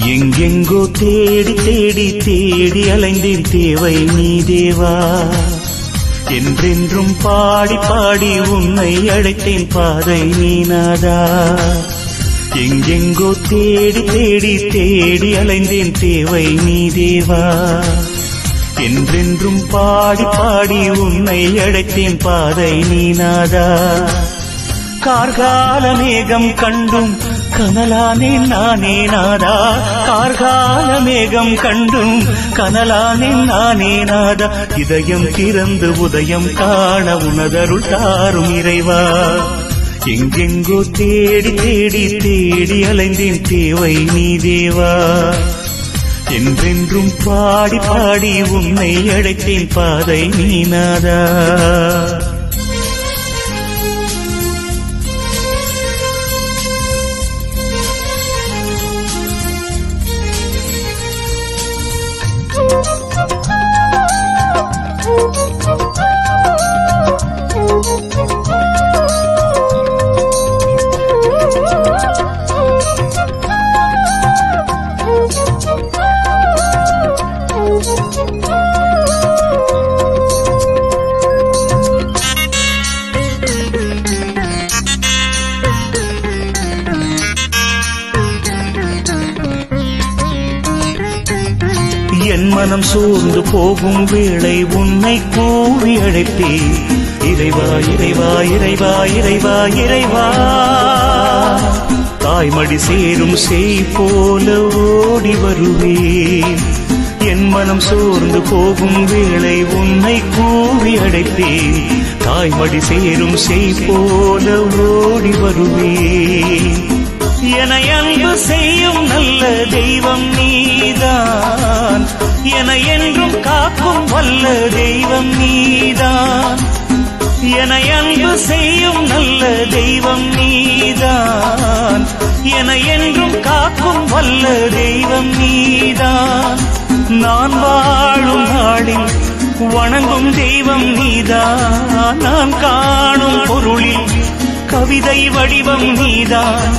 எங்கெங்கோ தேடி தேடி தேடி அலைந்தேன் தேவை நீ தேவா. என்றென்றும் பாடி பாடி உன்னை அழைத்தேன் பாதை நீ நாதா. எங்கெங்கோ தேடி தேடி தேடி அலைந்தேன் தேவை நீ தேவா. என்றென்றும் பாடி பாடி உன்னை அழைத்தேன் பாதை நீ நாதா. கார்கால மேகம் கண்டும் கனலானேன் நானே நாதா. கார்கால மேகம் கண்டும் கனலானேன் நானே நாதா. இதயம் திறந்து உதயம் காண உனதருள் தாரும் இறைவா. எங்கெங்கோ தேடி தேடி தேடி அலைந்தேன் தேவை நீ தேவா. என்றென்றும் பாடி பாடி உன்னை அழைத்தேன் பாதை நீ நாதா. என் மனம் சோர்ந்து போகும் வேளை உன்னை கூவி அழைத்தேன். இறைவா இறைவா இறைவா இறைவா இறைவா. தாய்மடி சேரும் செய் போல ஓடி வருவேன். என் மனம் சோர்ந்து போகும் வேளை உன்னை கூவி அழைத்தேன். தாய்மடி சேரும் செய் போல ஓடி வருவேன். என அன்பு செய்யும் நல்ல தெய்வம் நீதான். என என்றும் காக்கும் வல்ல தெய்வம் நீதான். என அன்பு செய்யும் நல்ல தெய்வம் நீதான். என என்றும் காக்கும் வல்ல தெய்வம் நீதான். நான் வாழும் நாளில் வணங்கும் தெய்வம் நீதான். நான் காணும் பொருளில் கவிதை வடிவம் நீதான்.